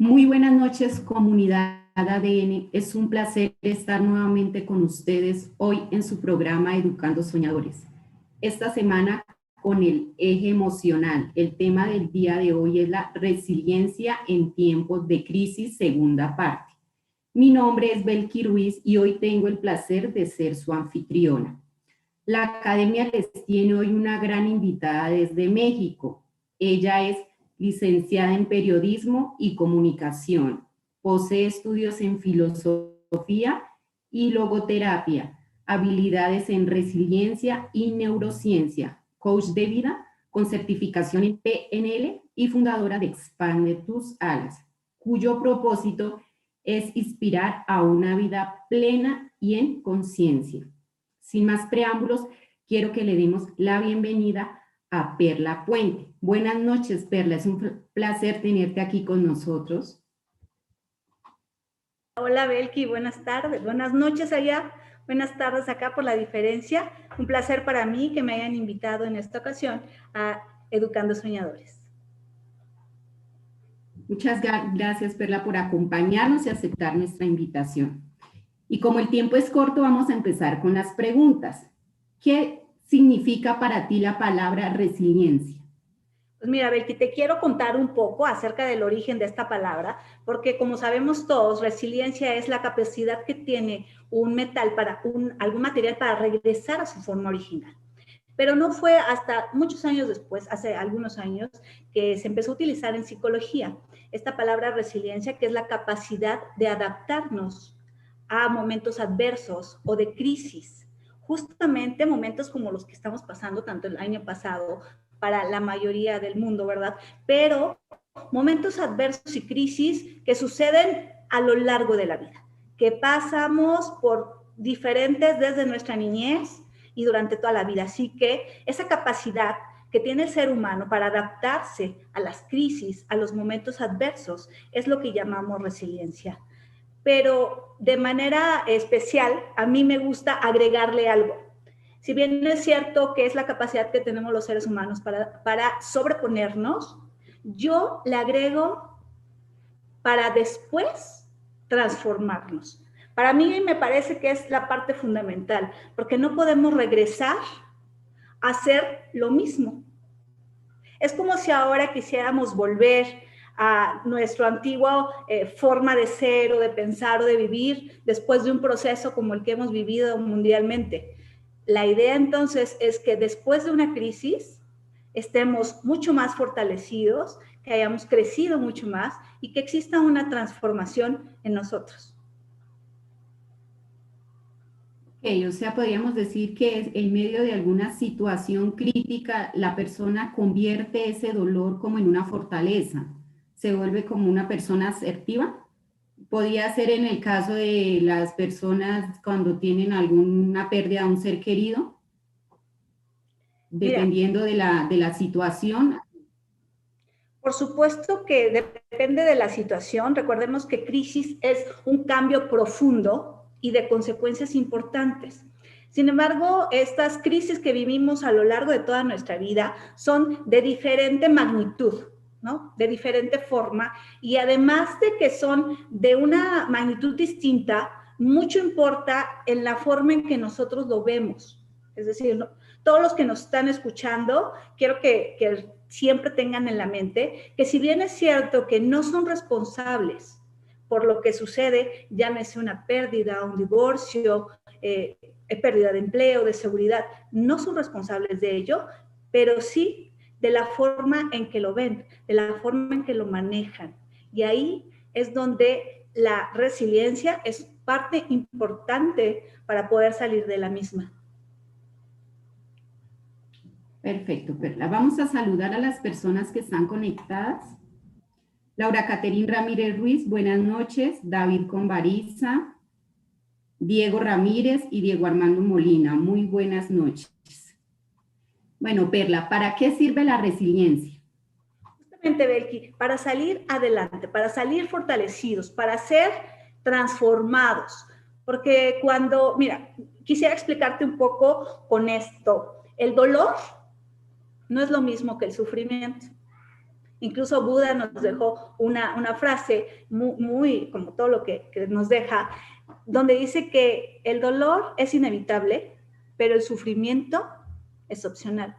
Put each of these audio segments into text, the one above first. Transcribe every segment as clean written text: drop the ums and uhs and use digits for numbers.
Muy buenas noches, comunidad ADN. Es un placer estar nuevamente con ustedes hoy en su programa Educando Soñadores. Esta semana con el eje emocional. El tema del día de hoy es la resiliencia en tiempos de crisis, segunda parte. Mi nombre es Belki Ruiz y hoy tengo el placer de ser su anfitriona. La academia les tiene hoy una gran invitada desde México. Ella es licenciada en periodismo y comunicación. Posee estudios en filosofía y logoterapia, habilidades en resiliencia y neurociencia, coach de vida con certificación en PNL y fundadora de Expande tus alas, cuyo propósito es inspirar a una vida plena y en conciencia. Sin más preámbulos, quiero que le demos la bienvenida a Perla Puente. Buenas noches, Perla. Es un placer tenerte aquí con nosotros. Hola, Belki. Buenas tardes. Buenas noches allá. Buenas tardes acá por la diferencia. Un placer para mí que me hayan invitado en esta ocasión a Educando Soñadores. Muchas gracias, Perla, por acompañarnos y aceptar nuestra invitación. Y como el tiempo es corto, vamos a empezar con las preguntas. ¿Qué significa para ti la palabra resiliencia? Pues mira, Belki, te quiero contar un poco acerca del origen de esta palabra, porque como sabemos todos, resiliencia es la capacidad que tiene un metal algún material para regresar a su forma original. Pero no fue hasta muchos años después, hace algunos años, que se empezó a utilizar en psicología esta palabra resiliencia, que es la capacidad de adaptarnos a momentos adversos o de crisis. Justamente momentos como los que estamos pasando tanto el año pasado para la mayoría del mundo, ¿verdad? Pero momentos adversos y crisis que suceden a lo largo de la vida, que pasamos por diferentes desde nuestra niñez y durante toda la vida. Así que esa capacidad que tiene el ser humano para adaptarse a las crisis, a los momentos adversos, es lo que llamamos resiliencia. Pero de manera especial, a mí me gusta agregarle algo. Si bien es cierto que es la capacidad que tenemos los seres humanos para sobreponernos, yo le agrego para después transformarnos. Para mí me parece que es la parte fundamental, porque no podemos regresar a hacer lo mismo. Es como si ahora quisiéramos volver a nuestra antigua forma de ser o de pensar o de vivir después de un proceso como el que hemos vivido mundialmente. La idea entonces es que después de una crisis estemos mucho más fortalecidos, que hayamos crecido mucho más y que exista una transformación en nosotros. Okay, o sea, podríamos decir que en medio de alguna situación crítica, la persona convierte ese dolor como en una fortaleza, se vuelve como una persona asertiva. Podría ser en el caso de las personas cuando tienen alguna pérdida de un ser querido, dependiendo de la situación. Por supuesto que depende de la situación. Recordemos que crisis es un cambio profundo y de consecuencias importantes. Sin embargo, estas crisis que vivimos a lo largo de toda nuestra vida son de diferente magnitud, ¿no? De diferente forma, y además de que son de una magnitud distinta, mucho importa en la forma en que nosotros lo vemos. Es decir, ¿no? Todos los que nos están escuchando, quiero que siempre tengan en la mente que si bien es cierto que no son responsables por lo que sucede, llámese una pérdida, un divorcio, pérdida de empleo, de seguridad, no son responsables de ello, pero sí de la forma en que lo ven, de la forma en que lo manejan. Y ahí es donde la resiliencia es parte importante para poder salir de la misma. Perfecto, Perla. Vamos a saludar a las personas que están conectadas. Laura Caterín Ramírez Ruiz, buenas noches. David Convariza, Diego Ramírez y Diego Armando Molina, muy buenas noches. Bueno, Perla, ¿para qué sirve la resiliencia? Justamente, Belki, para salir adelante, para salir fortalecidos, para ser transformados. Porque cuando, mira, quisiera explicarte un poco con esto. El dolor no es lo mismo que el sufrimiento. Incluso Buda nos dejó una frase muy, como todo lo que nos deja, donde dice que el dolor es inevitable, pero el sufrimiento es opcional.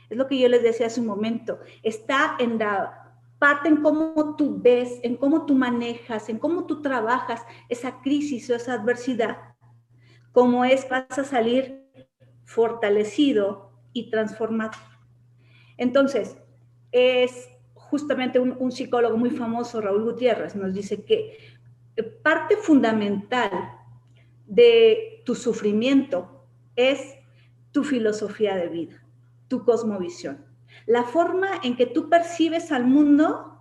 Es lo que yo les decía hace un momento. Está en la parte en cómo tú ves, en cómo tú manejas, en cómo tú trabajas esa crisis o esa adversidad. Cómo vas a salir fortalecido y transformado. Entonces, es justamente un psicólogo muy famoso, Raúl Gutiérrez, nos dice que parte fundamental de tu sufrimiento es tu filosofía de vida, tu cosmovisión. La forma en que tú percibes al mundo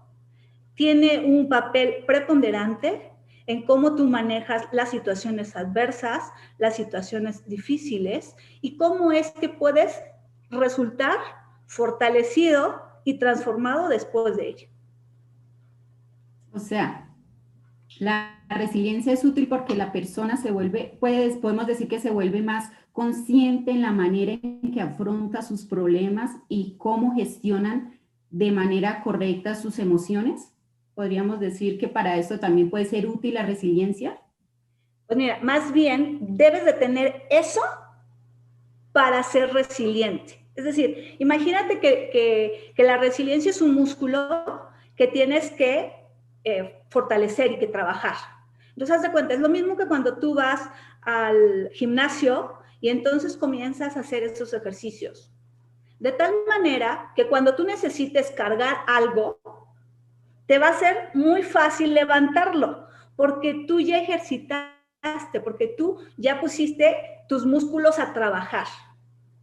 tiene un papel preponderante en cómo tú manejas las situaciones adversas, las situaciones difíciles y cómo es que puedes resultar fortalecido y transformado después de ello. O sea, la resiliencia es útil porque la persona se vuelve, podemos decir que se vuelve más consciente en la manera en que afronta sus problemas y cómo gestionan de manera correcta sus emociones. Podríamos decir que para esto también puede ser útil la resiliencia. Pues mira, más bien debes de tener eso para ser resiliente. Es decir, imagínate que la resiliencia es un músculo que tienes que fortalecer y que trabajar. Entonces, haz de cuenta, es lo mismo que cuando tú vas al gimnasio y entonces comienzas a hacer esos ejercicios. De tal manera que cuando tú necesites cargar algo, te va a ser muy fácil levantarlo, porque tú ya ejercitaste, porque tú ya pusiste tus músculos a trabajar.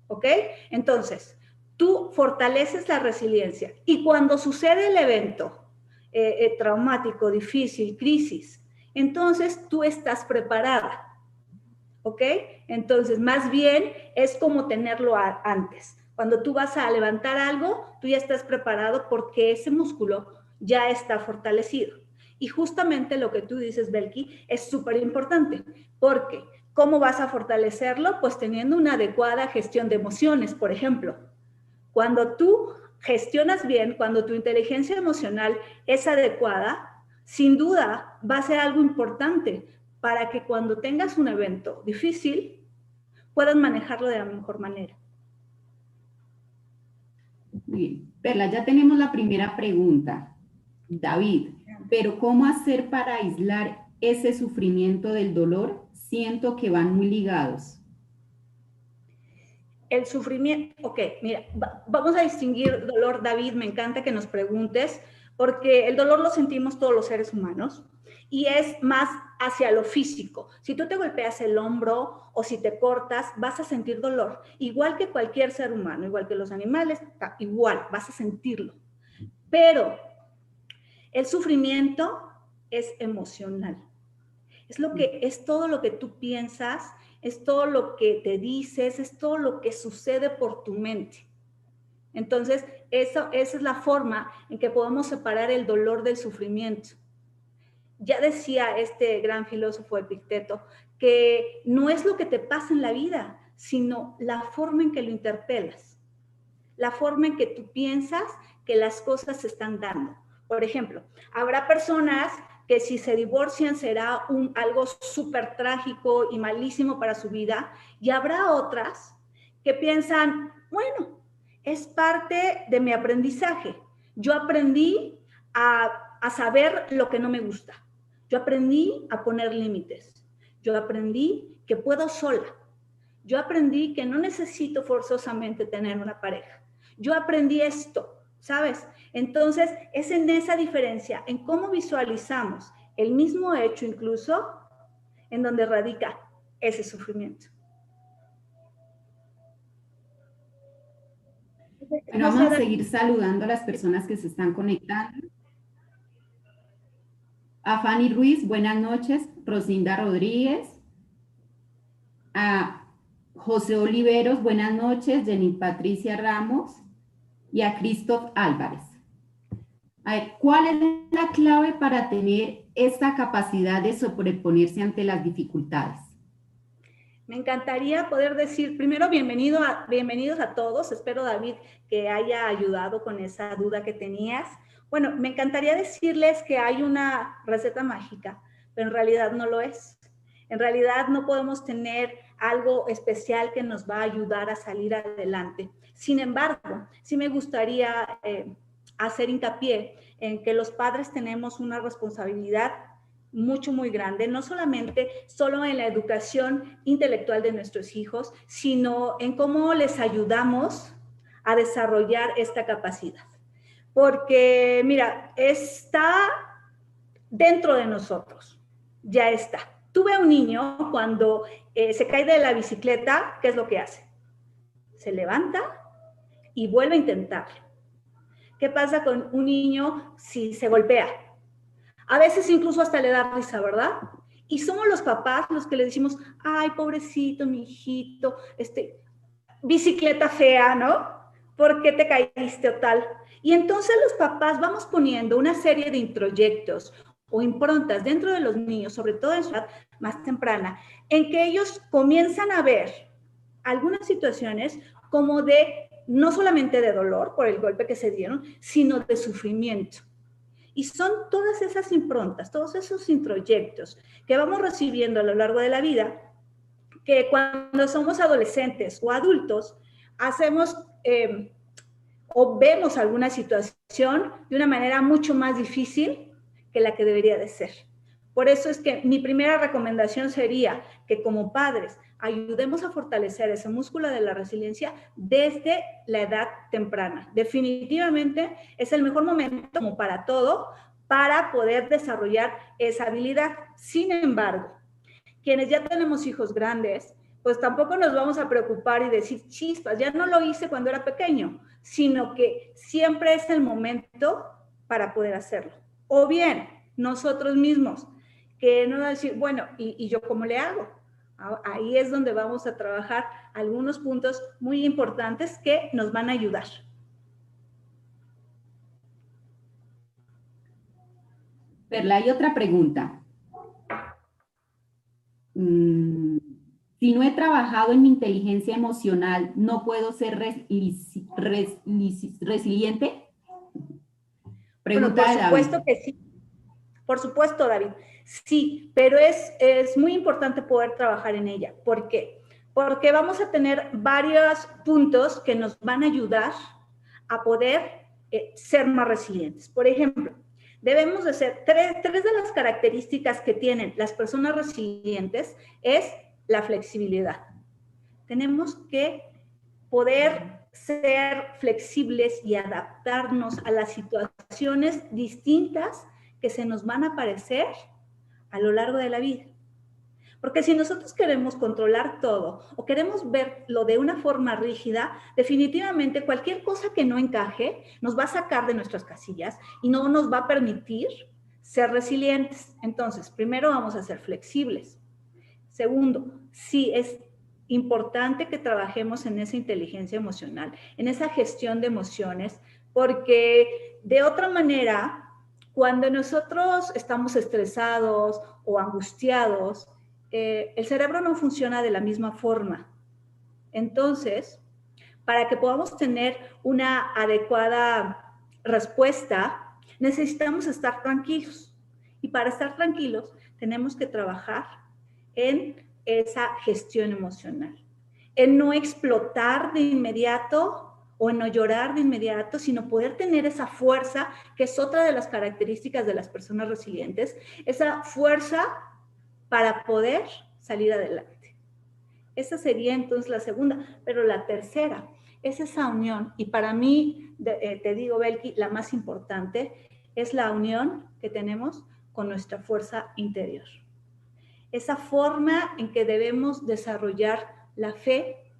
¿Ok? Entonces, tú fortaleces la resiliencia y cuando sucede el evento traumático, difícil, crisis, entonces tú estás preparada. ¿Ok? Entonces, más bien es como tenerlo antes. Cuando tú vas a levantar algo, tú ya estás preparado porque ese músculo ya está fortalecido. Y justamente lo que tú dices, Belki, es súper importante, porque ¿cómo vas a fortalecerlo? Pues teniendo una adecuada gestión de emociones, por ejemplo. Cuando tú gestionas bien, cuando tu inteligencia emocional es adecuada, sin duda va a ser algo importante para que cuando tengas un evento difícil, puedas manejarlo de la mejor manera. Bien, Perla, ya tenemos la primera pregunta. David, pero ¿cómo hacer para aislar ese sufrimiento del dolor? Siento que van muy ligados. El sufrimiento, ok, mira, vamos a distinguir dolor, David, me encanta que nos preguntes, porque el dolor lo sentimos todos los seres humanos y es más hacia lo físico. Si tú te golpeas el hombro o si te cortas, vas a sentir dolor, igual que cualquier ser humano, igual que los animales, igual, vas a sentirlo. Pero el sufrimiento es emocional. Es todo lo que tú piensas, es todo lo que te dices, es todo lo que sucede por tu mente. Entonces, esa es la forma en que podemos separar el dolor del sufrimiento. Ya decía este gran filósofo Epicteto que no es lo que te pasa en la vida, sino la forma en que lo interpelas, la forma en que tú piensas que las cosas se están dando. Por ejemplo, habrá personas que si se divorcian será algo súper trágico y malísimo para su vida, y habrá otras que piensan, bueno, es parte de mi aprendizaje. Yo aprendí a saber lo que no me gusta. Yo aprendí a poner límites. Yo aprendí que puedo sola. Yo aprendí que no necesito forzosamente tener una pareja. Yo aprendí esto, ¿sabes? Entonces, es en esa diferencia, en cómo visualizamos el mismo hecho incluso, en donde radica ese sufrimiento. Bueno, vamos a seguir saludando a las personas que se están conectando. A Fanny Ruiz, buenas noches. Rosinda Rodríguez. A José Oliveros, buenas noches. Jenny Patricia Ramos. Y a Christoph Álvarez. A ver, ¿cuál es la clave para tener esta capacidad de sobreponerse ante las dificultades? Me encantaría poder decir, primero, bienvenidos a todos. Espero, David, que haya ayudado con esa duda que tenías. Bueno, me encantaría decirles que hay una receta mágica, pero en realidad no lo es. En realidad no podemos tener algo especial que nos va a ayudar a salir adelante. Sin embargo, sí me gustaría hacer hincapié en que los padres tenemos una responsabilidad muy grande, no solamente solo en la educación intelectual de nuestros hijos, sino en cómo les ayudamos a desarrollar esta capacidad. Porque, mira, está dentro de nosotros, ya está. Tuve un niño cuando se cae de la bicicleta, ¿qué es lo que hace? Se levanta y vuelve a intentarlo. ¿Qué pasa con un niño si se golpea? A veces incluso hasta le da risa, ¿verdad? Y somos los papás los que le decimos, ay, pobrecito, mi hijito, bicicleta fea, ¿no? ¿Por qué te caíste o tal? Y entonces los papás vamos poniendo una serie de introyectos o improntas dentro de los niños, sobre todo en su edad más temprana, en que ellos comienzan a ver algunas situaciones como de, no solamente de dolor por el golpe que se dieron, sino de sufrimiento. Y son todas esas improntas, todos esos introyectos que vamos recibiendo a lo largo de la vida, que cuando somos adolescentes o adultos, hacemos o vemos alguna situación de una manera mucho más difícil que la que debería de ser. Por eso es que mi primera recomendación sería que como padres ayudemos a fortalecer ese músculo de la resiliencia desde la edad temprana. Definitivamente es el mejor momento como para todo para poder desarrollar esa habilidad. Sin embargo, quienes ya tenemos hijos grandes, pues tampoco nos vamos a preocupar y decir, chispas, ya no lo hice cuando era pequeño, sino que siempre es el momento para poder hacerlo. O bien, nosotros mismos, que no decir, bueno, ¿y yo cómo le hago? Ahí es donde vamos a trabajar algunos puntos muy importantes que nos van a ayudar. Perla, hay otra pregunta. Si no he trabajado en mi inteligencia emocional, ¿no puedo ser resiliente? Pregunta Bueno, por de David. supuesto que sí. Por supuesto, David. Sí, pero es muy importante poder trabajar en ella. ¿Por qué? Porque vamos a tener varios puntos que nos van a ayudar a poder ser más resilientes. Por ejemplo, debemos de ser tres de las características que tienen las personas resilientes es la flexibilidad. Tenemos que poder ser flexibles y adaptarnos a las situaciones distintas que se nos van a aparecer a lo largo de la vida. Porque si nosotros queremos controlar todo o queremos verlo de una forma rígida, definitivamente cualquier cosa que no encaje nos va a sacar de nuestras casillas y no nos va a permitir ser resilientes. Entonces, primero vamos a ser flexibles. Segundo, sí es importante que trabajemos en esa inteligencia emocional, en esa gestión de emociones, porque de otra manera, cuando nosotros estamos estresados o angustiados, el cerebro no funciona de la misma forma. Entonces, para que podamos tener una adecuada respuesta, necesitamos estar tranquilos. Y para estar tranquilos, tenemos que trabajar en esa gestión emocional, en no explotar de inmediato o en no llorar de inmediato, sino poder tener esa fuerza, que es otra de las características de las personas resilientes, esa fuerza para poder salir adelante. Esa sería entonces la segunda, pero la tercera es esa unión, y para mí, te digo, Belki, la más importante es la unión que tenemos con nuestra fuerza interior. Esa forma en que debemos desarrollar la fe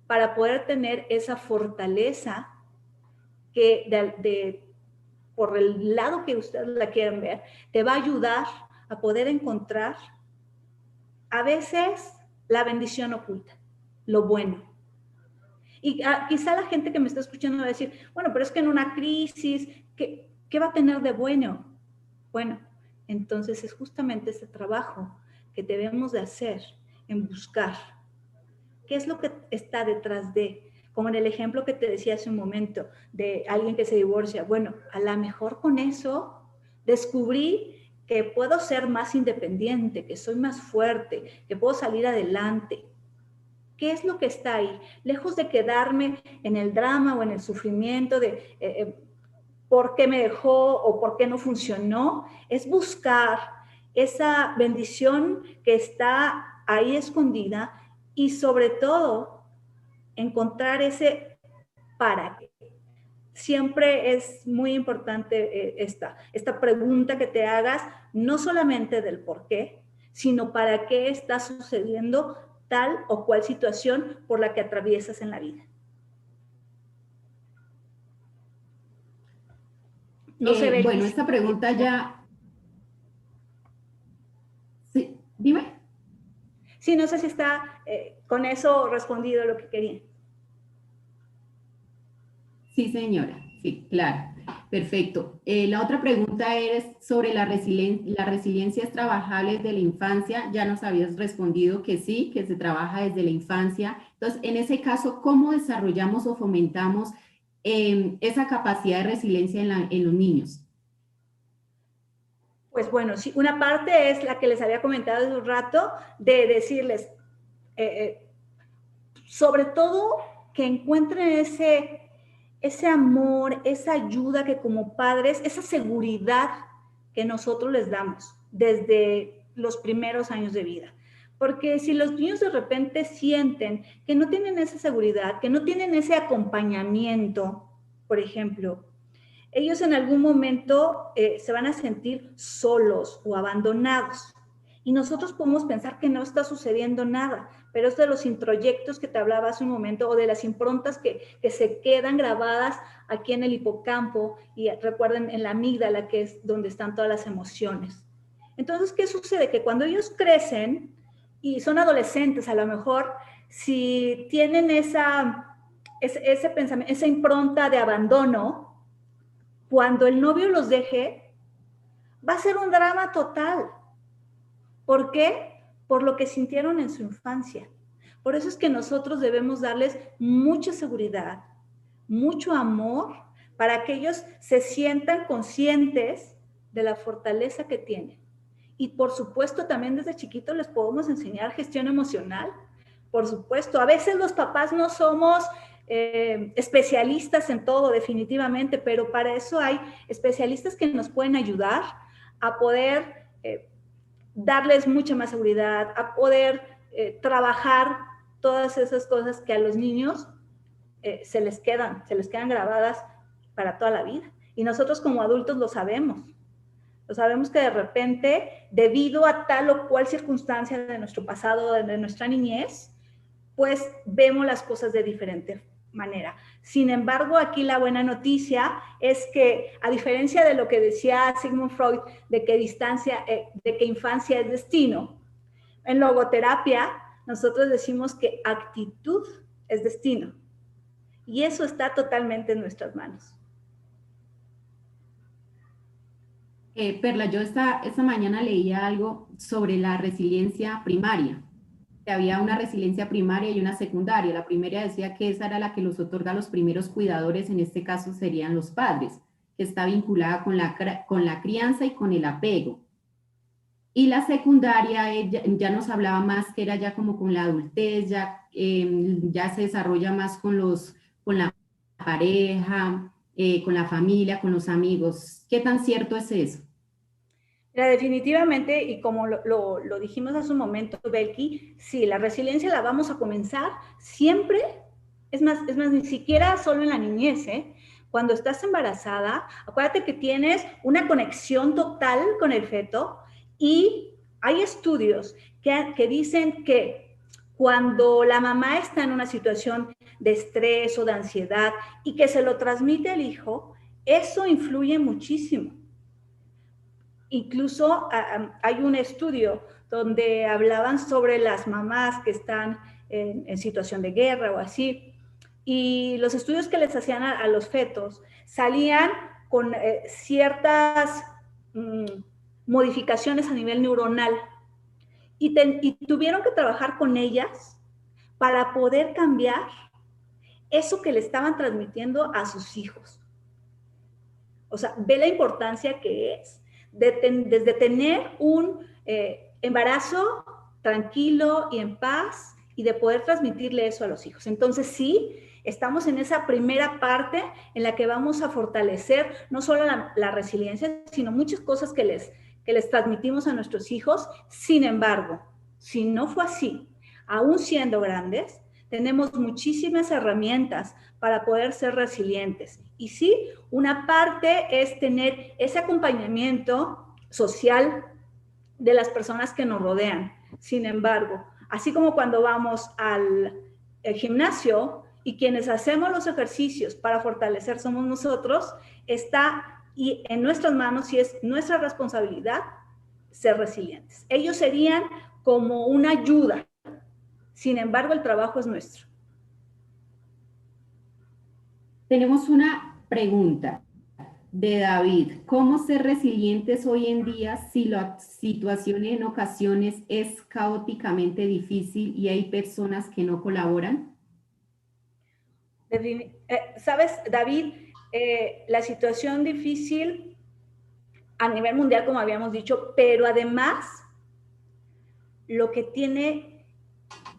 para poder tener esa fortaleza que por el lado que ustedes la quieran ver, te va a ayudar a poder encontrar a veces la bendición oculta, lo bueno. Y quizá la gente que me está escuchando va a decir, bueno, pero es que en una crisis, ¿qué va a tener de bueno? Bueno, entonces es justamente ese trabajo que debemos de hacer en buscar qué es lo que está detrás de, como en el ejemplo que te decía hace un momento de alguien que se divorcia. Bueno, a lo mejor con eso descubrí que puedo ser más independiente, que soy más fuerte, que puedo salir adelante. ¿Qué es lo que está ahí? Lejos de quedarme en el drama o en el sufrimiento de por qué me dejó o por qué no funcionó, es buscar esa bendición que está ahí escondida y sobre todo encontrar ese para qué. Siempre es muy importante esta pregunta que te hagas, no solamente del por qué, sino para qué está sucediendo tal o cual situación por la que atraviesas en la vida. No sé, Belkis, Bueno, esta pregunta ya... Sí, dime. Sí, no sé si está con eso respondido lo que quería. Sí, señora. Sí, claro. Perfecto. La otra pregunta es sobre las resiliencias trabajables de la infancia. Ya nos habías respondido que sí, que se trabaja desde la infancia. Entonces, en ese caso, ¿cómo desarrollamos o fomentamos esa capacidad de resiliencia en los niños? Pues bueno, sí, una parte es la que les había comentado hace un rato, de decirles, sobre todo que encuentren ese amor, esa ayuda que como padres, esa seguridad que nosotros les damos desde los primeros años de vida. Porque si los niños de repente sienten que no tienen esa seguridad, que no tienen ese acompañamiento, por ejemplo, ellos en algún momento se van a sentir solos o abandonados. Y nosotros podemos pensar que no está sucediendo nada, pero es de los introyectos que te hablaba hace un momento o de las improntas que se quedan grabadas aquí en el hipocampo y recuerden en la amígdala, que es donde están todas las emociones. Entonces, ¿qué sucede? Que cuando ellos crecen y son adolescentes, a lo mejor, si tienen ese pensamiento, esa impronta de abandono, cuando el novio los deje, va a ser un drama total. ¿Por qué? Por lo que sintieron en su infancia. Por eso es que nosotros debemos darles mucha seguridad, mucho amor, para que ellos se sientan conscientes de la fortaleza que tienen. Y por supuesto, también desde chiquitos les podemos enseñar gestión emocional. Por supuesto, a veces los papás no somos especialistas en todo, definitivamente, pero para eso hay especialistas que nos pueden ayudar a poder darles mucha más seguridad, a poder trabajar todas esas cosas que a los niños se les quedan grabadas para toda la vida. Y nosotros como adultos lo sabemos que de repente, debido a tal o cual circunstancia de nuestro pasado, de nuestra niñez, pues vemos las cosas de diferente manera. Sin embargo, aquí la buena noticia es que, a diferencia de lo que decía Sigmund Freud, de que infancia es destino, en logoterapia nosotros decimos que actitud es destino. Y eso está totalmente en nuestras manos. Perla, yo esta mañana leía algo sobre la resiliencia primaria. Que había una resiliencia primaria y una secundaria. La primera decía que esa era la que los otorga los primeros cuidadores, en este caso serían los padres, que está vinculada con la crianza y con el apego. Y la secundaria ya nos hablaba más, que era ya como con la adultez, ya se desarrolla más con la pareja, con la familia, con los amigos. ¿Qué tan cierto es eso? Mira, definitivamente, y como lo dijimos hace un momento, Belki, sí, la resiliencia la vamos a comenzar siempre, es más, ni siquiera solo en la niñez, ¿eh? Cuando estás embarazada, acuérdate que tienes una conexión total con el feto y hay estudios que dicen que cuando la mamá está en una situación de estrés o de ansiedad y que se lo transmite al hijo, eso influye muchísimo. Incluso hay un estudio donde hablaban sobre las mamás que están en situación de guerra o así, y los estudios que les hacían a los fetos salían con ciertas modificaciones a nivel neuronal y tuvieron que trabajar con ellas para poder cambiar eso que le estaban transmitiendo a sus hijos. O sea, ve la importancia que es desde tener un embarazo tranquilo y en paz y de poder transmitirle eso a los hijos. Entonces, sí, estamos en esa primera parte en la que vamos a fortalecer no solo la resiliencia, sino muchas cosas que les transmitimos a nuestros hijos. Sin embargo, si no fue así, aún siendo grandes, tenemos muchísimas herramientas para poder ser resilientes. Y sí, una parte es tener ese acompañamiento social de las personas que nos rodean. Sin embargo, así como cuando vamos al gimnasio y quienes hacemos los ejercicios para fortalecer somos nosotros, está y en nuestras manos y es nuestra responsabilidad ser resilientes. Ellos serían como una ayuda. Sin embargo, el trabajo es nuestro. Tenemos una pregunta de David. ¿Cómo ser resilientes hoy en día si la situación en ocasiones es caóticamente difícil y hay personas que no colaboran? ¿Sabes, David? La situación difícil a nivel mundial, como habíamos dicho, pero además lo que tiene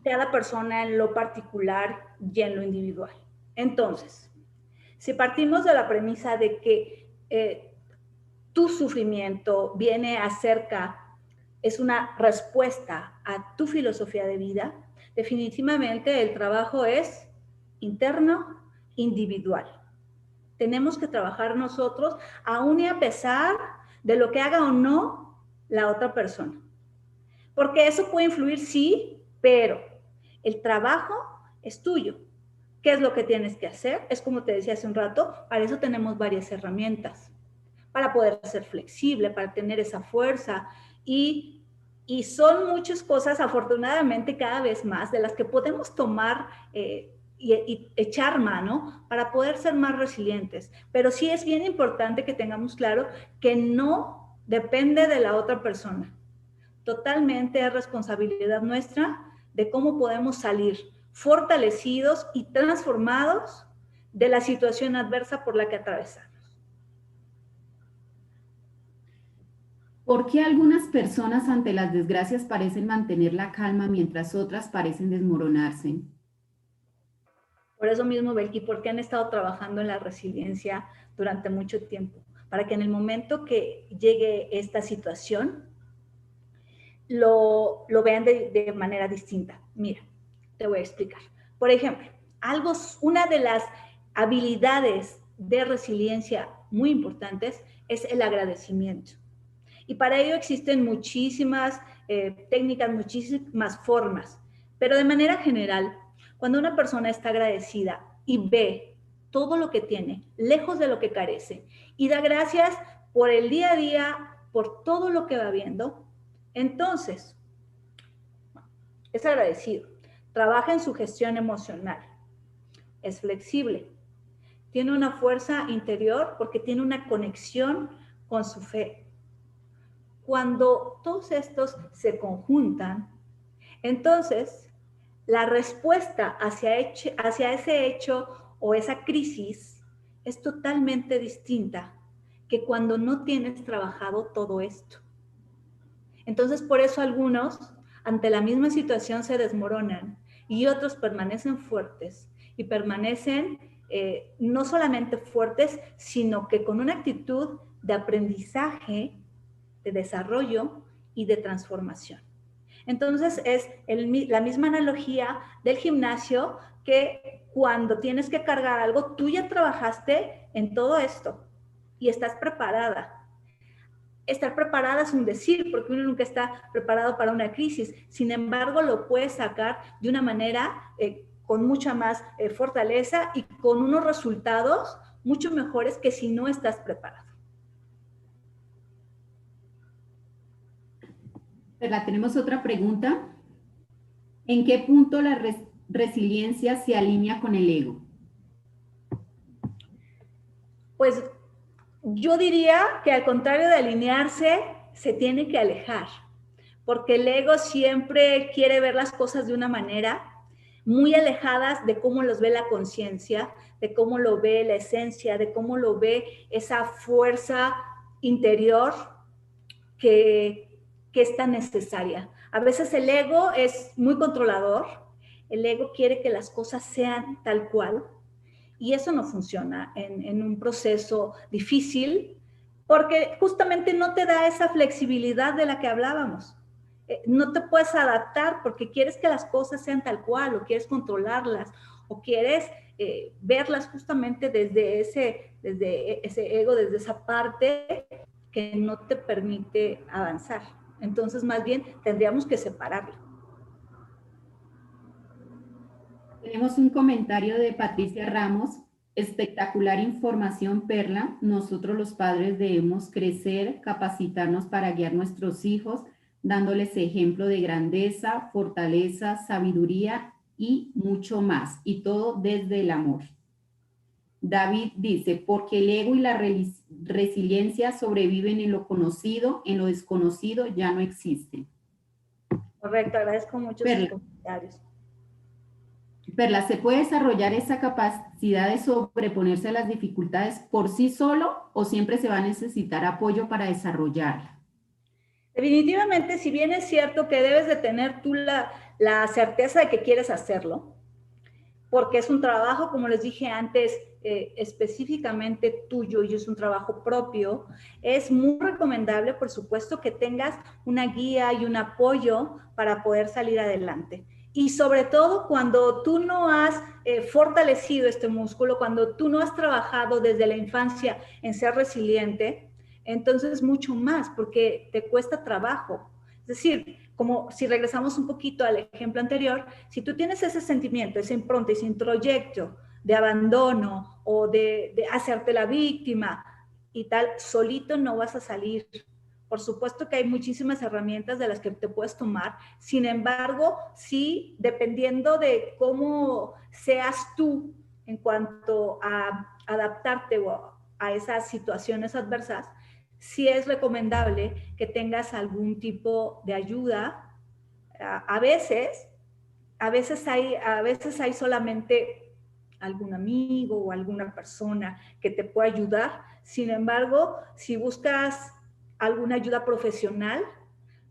cada persona en lo particular y en lo individual. Entonces, si partimos de la premisa de que tu sufrimiento viene acerca, es una respuesta a tu filosofía de vida, definitivamente el trabajo es interno, individual. Tenemos que trabajar nosotros, aún y a pesar de lo que haga o no la otra persona. Porque eso puede influir, sí, pero el trabajo es tuyo. ¿Qué es lo que tienes que hacer? Es como te decía hace un rato, para eso tenemos varias herramientas. Para poder ser flexible, para tener esa fuerza. Y son muchas cosas, afortunadamente, cada vez más, de las que podemos tomar y echar mano para poder ser más resilientes. Pero sí es bien importante que tengamos claro que no depende de la otra persona. Totalmente es responsabilidad nuestra de cómo podemos salir fortalecidos y transformados de la situación adversa por la que atravesamos. ¿Por qué algunas personas ante las desgracias parecen mantener la calma mientras otras parecen desmoronarse? Por eso mismo, Belki, porque han estado trabajando en la resiliencia durante mucho tiempo, para que en el momento que llegue esta situación, lo vean de manera distinta. Mira, te voy a explicar. Por ejemplo, una de las habilidades de resiliencia muy importantes es el agradecimiento. Y para ello existen muchísimas técnicas, muchísimas formas. Pero de manera general, cuando una persona está agradecida y ve todo lo que tiene, lejos de lo que carece, y da gracias por el día a día, por todo lo que va viendo, entonces es agradecido. Trabaja en su gestión emocional. Es flexible. Tiene una fuerza interior porque tiene una conexión con su fe. Cuando todos estos se conjuntan, entonces la respuesta hacia ese hecho o esa crisis es totalmente distinta que cuando no tienes trabajado todo esto. Entonces, por eso algunos, ante la misma situación, se desmoronan y otros permanecen fuertes y permanecen no solamente fuertes, sino que con una actitud de aprendizaje, de desarrollo y de transformación. Entonces es la misma analogía del gimnasio, que cuando tienes que cargar algo, tú ya trabajaste en todo esto y estás preparada. Estar preparada es un decir, porque uno nunca está preparado para una crisis. Sin embargo, lo puedes sacar de una manera con mucha más fortaleza y con unos resultados mucho mejores que si no estás preparado. Tenemos otra pregunta. ¿En qué punto la resiliencia se alinea con el ego? Pues yo diría que al contrario de alinearse, se tiene que alejar, porque el ego siempre quiere ver las cosas de una manera muy alejadas de cómo los ve la conciencia, de cómo lo ve la esencia, de cómo lo ve esa fuerza interior que es tan necesaria. A veces el ego es muy controlador, el ego quiere que las cosas sean tal cual, y eso no funciona en un proceso difícil, porque justamente no te da esa flexibilidad de la que hablábamos. No te puedes adaptar porque quieres que las cosas sean tal cual, o quieres controlarlas, o quieres verlas justamente desde ese ego, desde esa parte que no te permite avanzar. Entonces, más bien, tendríamos que separarlo. Tenemos un comentario de Patricia Ramos. Espectacular información, Perla. Nosotros los padres debemos crecer, capacitarnos para guiar a nuestros hijos, dándoles ejemplo de grandeza, fortaleza, sabiduría y mucho más. Y todo desde el amor. David dice, porque el ego y la resiliencia sobreviven en lo conocido, en lo desconocido ya no existen. Correcto, agradezco mucho sus comentarios. Perla, ¿se puede desarrollar esa capacidad de sobreponerse a las dificultades por sí solo o siempre se va a necesitar apoyo para desarrollarla? Definitivamente, si bien es cierto que debes de tener tú la certeza de que quieres hacerlo, porque es un trabajo, como les dije antes, específicamente tuyo y es un trabajo propio, es muy recomendable, por supuesto, que tengas una guía y un apoyo para poder salir adelante. Y sobre todo cuando tú no has fortalecido este músculo, cuando tú no has trabajado desde la infancia en ser resiliente, entonces mucho más, porque te cuesta trabajo. Es decir, como si regresamos un poquito al ejemplo anterior, si tú tienes ese sentimiento, ese impronta, ese introyecto de abandono o de hacerte la víctima y tal, solito no vas a salir. Por supuesto que hay muchísimas herramientas de las que te puedes tomar. Sin embargo, sí, dependiendo de cómo seas tú en cuanto a adaptarte a esas situaciones adversas, sí es recomendable que tengas algún tipo de ayuda. A veces hay solamente algún amigo o alguna persona que te pueda ayudar. Sin embargo, si buscas alguna ayuda profesional,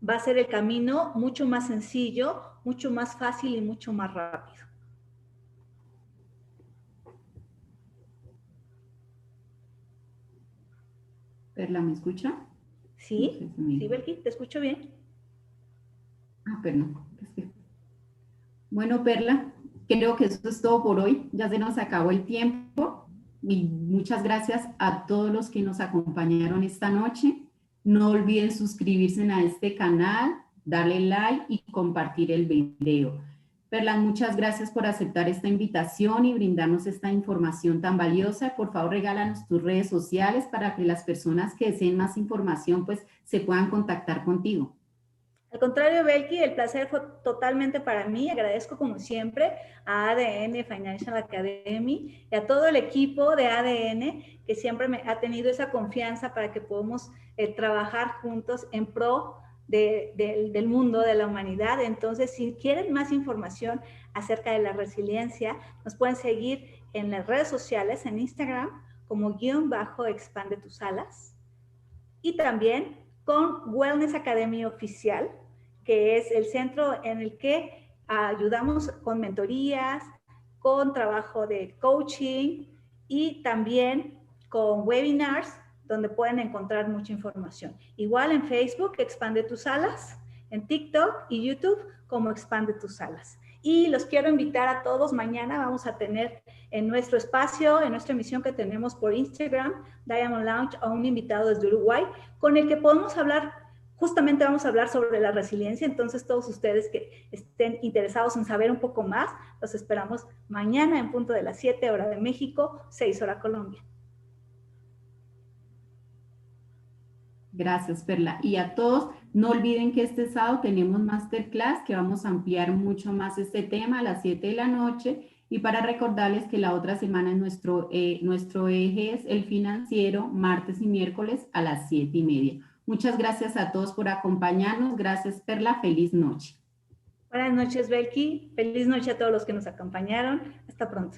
va a ser el camino mucho más sencillo, mucho más fácil y mucho más rápido. Perla, ¿me escucha? Sí, no sé, sí, Belkis, te escucho bien. Perdón. Bueno, Perla, creo que eso es todo por hoy. Ya se nos acabó el tiempo y muchas gracias a todos los que nos acompañaron esta noche. No olviden suscribirse a este canal, darle like y compartir el video. Perla, muchas gracias por aceptar esta invitación y brindarnos esta información tan valiosa. Por favor, regálanos tus redes sociales para que las personas que deseen más información pues se puedan contactar contigo. Al contrario, Belki, el placer fue totalmente para mí. Agradezco como siempre a ADN Financial Academy y a todo el equipo de ADN que siempre me ha tenido esa confianza para que podamos trabajar juntos en pro del mundo, de la humanidad. Entonces, si quieren más información acerca de la resiliencia, nos pueden seguir en las redes sociales, en Instagram, como _expande tus alas, y también con Wellness Academy Oficial, que es el centro en el que ayudamos con mentorías, con trabajo de coaching y también con webinars donde pueden encontrar mucha información. Igual en Facebook, Expande tus alas, en TikTok y YouTube como Expande tus alas. Y los quiero invitar a todos. Mañana vamos a tener en nuestro espacio, en nuestra emisión que tenemos por Instagram, Diamond Lounge, a un invitado desde Uruguay, con el que podemos hablar, justamente vamos a hablar sobre la resiliencia. Entonces, todos ustedes que estén interesados en saber un poco más, los esperamos mañana en punto de las 7 horas de México, 6 horas Colombia. Gracias, Perla. Y a todos, no olviden que este sábado tenemos masterclass que vamos a ampliar mucho más este tema a las 7 de la noche. Y para recordarles que la otra semana nuestro eje es el financiero, martes y miércoles a las 7:30. Muchas gracias a todos por acompañarnos. Gracias, Perla. Feliz noche. Buenas noches, Belki. Feliz noche a todos los que nos acompañaron. Hasta pronto.